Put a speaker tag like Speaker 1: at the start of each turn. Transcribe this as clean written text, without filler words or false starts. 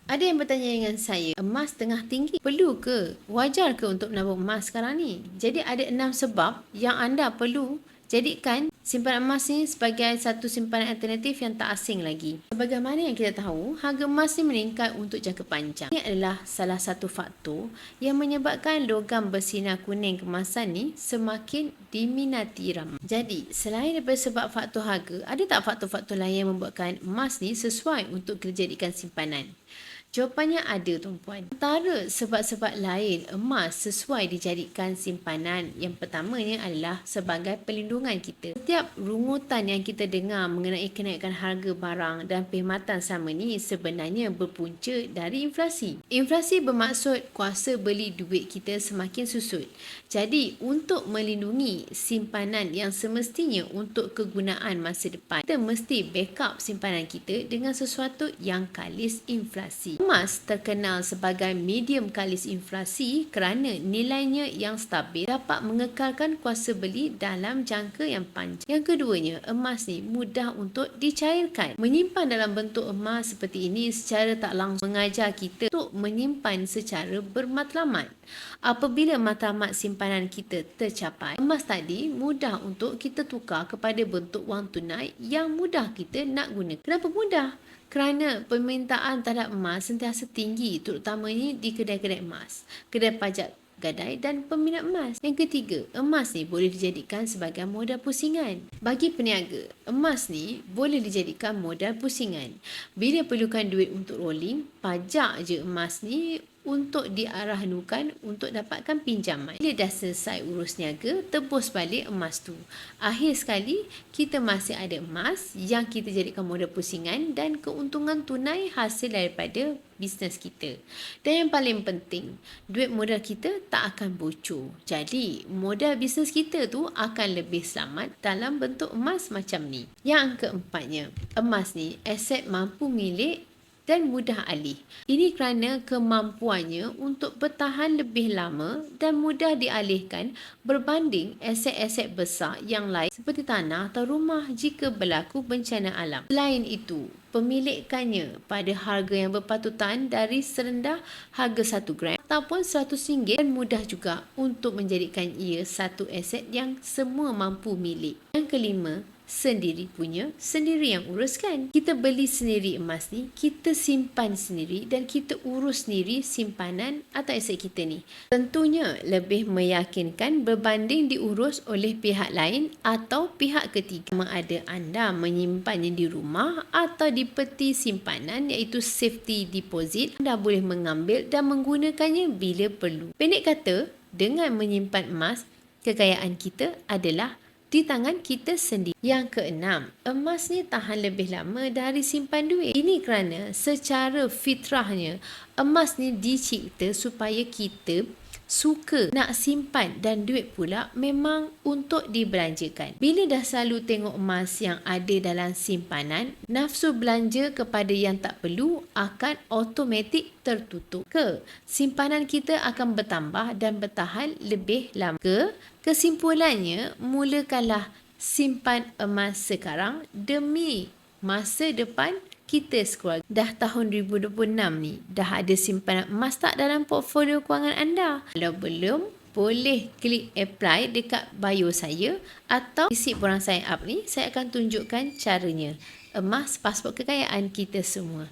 Speaker 1: Ada yang bertanya dengan saya, emas tengah tinggi, perlu ke? Wajar ke untuk menabung emas sekarang ni? Jadi ada 6 sebab yang anda perlu jadikan simpanan emas ni sebagai satu simpanan alternatif yang tak asing lagi. Sebagaimana yang kita tahu, harga emas ni meningkat untuk jangka panjang. Ini adalah salah satu faktor yang menyebabkan logam bersinar kuning kemasan ni semakin diminati ramai. Jadi, selain daripada sebab faktor harga, ada tak faktor-faktor lain yang membuatkan emas ni sesuai untuk dijadikan simpanan? Jawapannya ada, tuan-puan. Antara sebab-sebab lain emas sesuai dijadikan simpanan, yang pertamanya adalah sebagai perlindungan kita. Setiap rungutan yang kita dengar mengenai kenaikan harga barang dan perkhidmatan selama ni sebenarnya berpunca dari inflasi. Inflasi bermaksud kuasa beli duit kita semakin susut. Jadi, untuk melindungi simpanan yang semestinya untuk kegunaan masa depan, kita mesti backup simpanan kita dengan sesuatu yang kalis inflasi. Emas terkenal sebagai medium kalis inflasi kerana nilainya yang stabil dapat mengekalkan kuasa beli dalam jangka yang panjang. Yang keduanya, emas ni mudah untuk dicairkan. Menyimpan dalam bentuk emas seperti ini secara tak langsung mengajar kita untuk menyimpan secara bermatlamat. Apabila matlamat simpanan kita tercapai, emas tadi mudah untuk kita tukar kepada bentuk wang tunai yang mudah kita nak guna. Kenapa mudah? Kerana permintaan terhadap emas sentiasa tinggi, terutamanya di kedai-kedai emas, kedai pajak gadai dan peminat emas. Yang ketiga, emas ni boleh dijadikan sebagai modal pusingan. Bagi peniaga, emas ni boleh dijadikan modal pusingan. Bila perlukan duit untuk rolling, pajak je emas ni untuk diarahnukan untuk dapatkan pinjaman. Bila dah selesai urus niaga, tebus balik emas tu. Akhir sekali, kita masih ada emas yang kita jadikan modal pusingan dan keuntungan tunai hasil daripada bisnes kita. Dan yang paling penting, duit modal kita tak akan bocor. Jadi, modal bisnes kita tu akan lebih selamat dalam bentuk emas macam ni. Yang keempatnya, emas ni aset mampu milik dan mudah alih. Ini kerana kemampuannya untuk bertahan lebih lama dan mudah dialihkan berbanding aset-aset besar yang lain seperti tanah atau rumah jika berlaku bencana alam. Selain itu, pemilikannya pada harga yang berpatutan dari serendah harga 1 gram ataupun RM100 dan mudah juga untuk menjadikan ia satu aset yang semua mampu milik. Yang kelima, sendiri punya, sendiri yang uruskan. Kita beli sendiri emas ni, kita simpan sendiri dan kita urus sendiri simpanan atau aset kita ni. Tentunya lebih meyakinkan berbanding diurus oleh pihak lain atau pihak ketiga. Sama ada anda menyimpannya di rumah atau di peti simpanan iaitu safety deposit, anda boleh mengambil dan menggunakannya bila perlu. Pendek kata, dengan menyimpan emas, kekayaan kita adalah di tangan kita sendiri. Yang keenam, emas ni tahan lebih lama dari simpan duit. Ini kerana secara fitrahnya, emas ni dicipta supaya kita suka nak simpan dan duit pula memang untuk dibelanjakan. Bila dah selalu tengok emas yang ada dalam simpanan, nafsu belanja kepada yang tak perlu akan automatik tertutup. Simpanan kita akan bertambah dan bertahan lebih lama. Kesimpulannya, mulakanlah simpan emas sekarang demi masa depan kita sekeluarga. Dah tahun 2026 ni, dah ada simpanan emas tak dalam portfolio kewangan anda? Kalau belum, boleh klik apply dekat bio saya atau isi borang sign up ni, saya akan tunjukkan caranya. Emas pasport kekayaan kita semua.